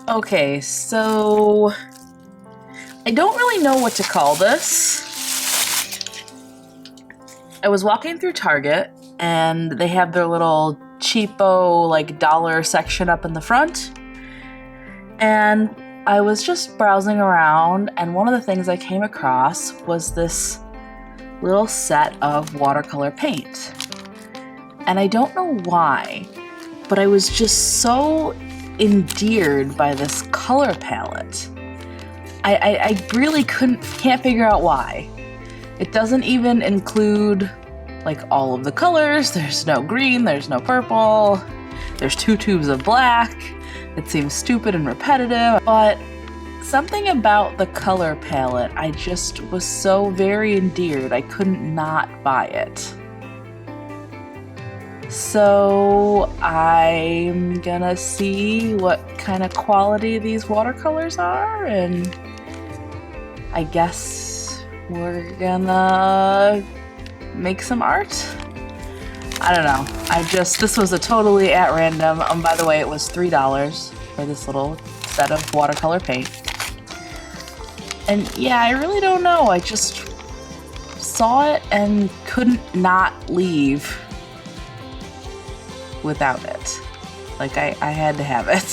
Okay, so I don't really know what to call this. I was walking through Target and they have their little cheapo like dollar section up in the front. And I was just browsing around and one of the things I came across was this little set of watercolor paint. And I don't know why, but I was just so endeared by this color palette. I really can't figure out why. It doesn't even include like all of the colors. There's no green, there's no purple, there's 2 tubes of black. It seems stupid and repetitive, but something about the color palette, I just was so very endeared, I couldn't not buy it. So I'm gonna see what kind of quality these watercolors are, and I guess we're gonna make some art. I don't know. This was a totally at random. By the way, it was $3 for this little set of watercolor paint. And yeah, I really don't know. I just saw it and couldn't not leave without it. Like I had to have it.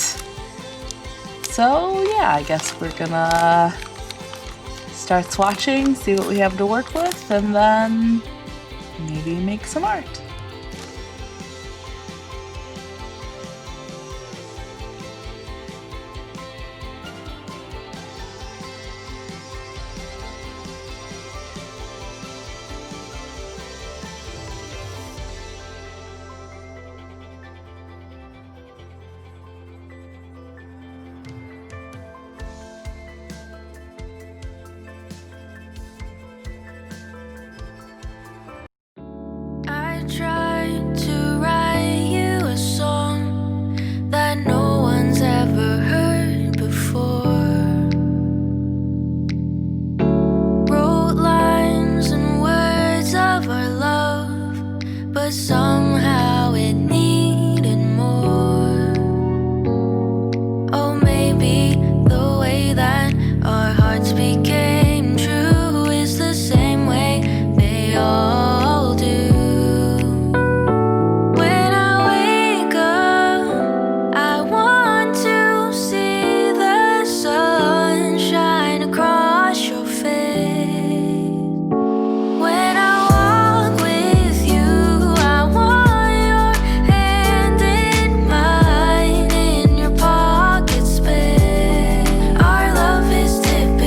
So yeah, I guess we're gonna start swatching, see what we have to work with, and then maybe make some art. Tried to write you a song that no one's ever heard before. Wrote lines and words of our love, but somehow it needed more. Oh, maybe the way that our hearts became true is the same way they all do. Dip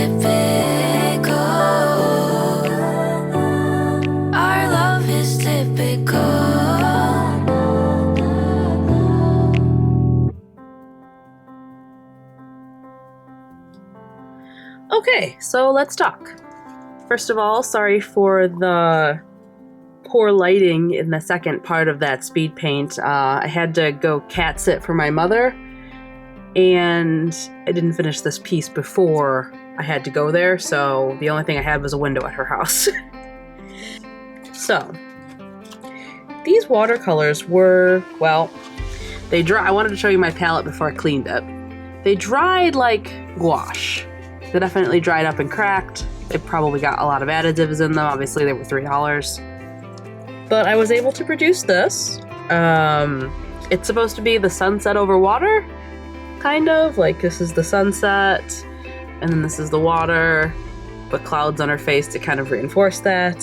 typical. Our love is typical. Okay, so let's talk. First of all, sorry for the poor lighting in the second part of that speed paint. I had to go cat sit for my mother, and I didn't finish this piece before I had to go there, so the only thing I had was a window at her house. So, these watercolors were, well, they dry. I wanted to show you my palette before I cleaned it. They dried like gouache. They definitely dried up and cracked. They probably got a lot of additives in them. Obviously, they were $3. But I was able to produce this. It's supposed to be the sunset over water, kind of. Like, this is the sunset, and then this is the water. Put clouds on her face to kind of reinforce that.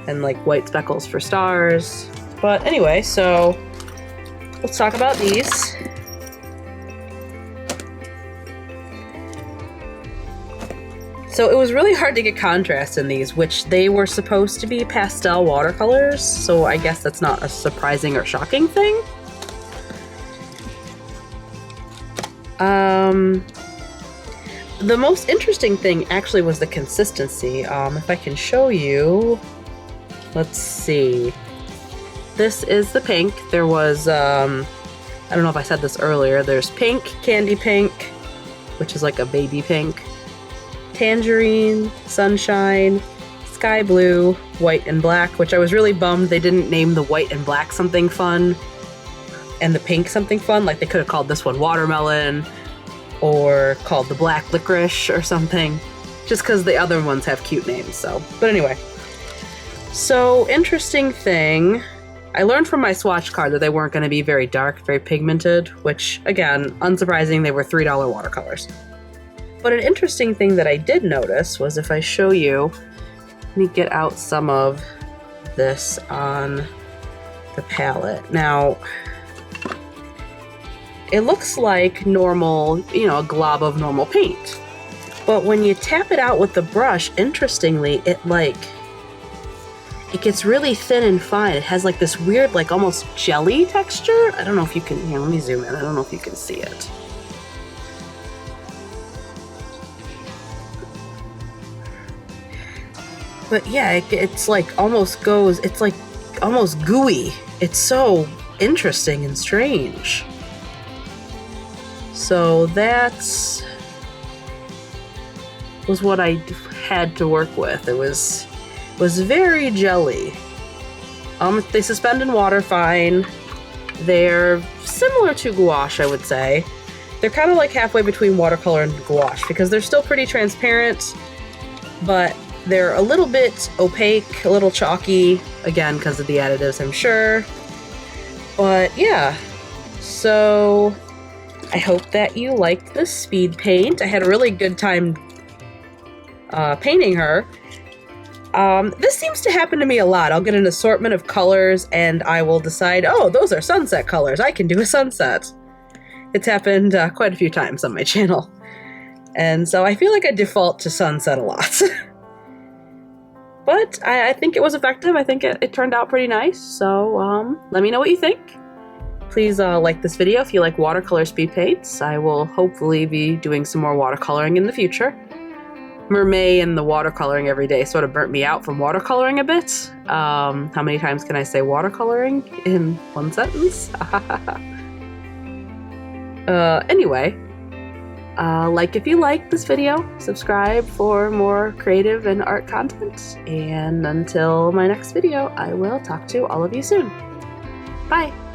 And, like, white speckles for stars. But anyway, so let's talk about these. So it was really hard to get contrast in these, which they were supposed to be pastel watercolors, so I guess that's not a surprising or shocking thing. The most interesting thing actually was the consistency. If I can show you, let's see. This is the pink. There was, I don't know if I said this earlier, there's pink, candy pink, which is like a baby pink, tangerine, sunshine, sky blue, white and black, which I was really bummed they didn't name the white and black something fun and the pink something fun. Like, they could have called this one watermelon or called the black licorice or something, just because the other ones have cute names. So, but anyway, so interesting thing, I learned from my swatch card that they weren't going to be very dark, very pigmented, which again, unsurprising, they were $3 watercolors. But an interesting thing that I did notice was, if I show you, let me get out some of this on the palette. Now, it looks like normal, you know, a glob of normal paint. But when you tap it out with the brush, interestingly, it gets really thin and fine. It has like this weird, like almost jelly texture. I don't know if you can, here, let me zoom in. I don't know if you can see it. But yeah, it's like almost goes, it's like almost gooey. It's so interesting and strange. So that's was what I had to work with. It was very jelly. They suspend in water fine. They're similar to gouache, I would say. They're kind of like halfway between watercolor and gouache because they're still pretty transparent, but they're a little bit opaque, a little chalky, again, because of the additives, I'm sure. But yeah, so I hope that you liked this speed paint. I had a really good time painting her. This seems to happen to me a lot. I'll get an assortment of colors and I will decide, oh, those are sunset colors. I can do a sunset. It's happened quite a few times on my channel. And so I feel like I default to sunset a lot. But I think it was effective. I think it turned out pretty nice. So let me know what you think. Please like this video if you like watercolor speed paints. I will hopefully be doing some more watercoloring in the future. Mermaid and the watercoloring every day sort of burnt me out from watercoloring a bit. How many times can I say watercoloring in one sentence? Anyway, like if you like this video, subscribe for more creative and art content, and until my next video, I will talk to all of you soon. Bye!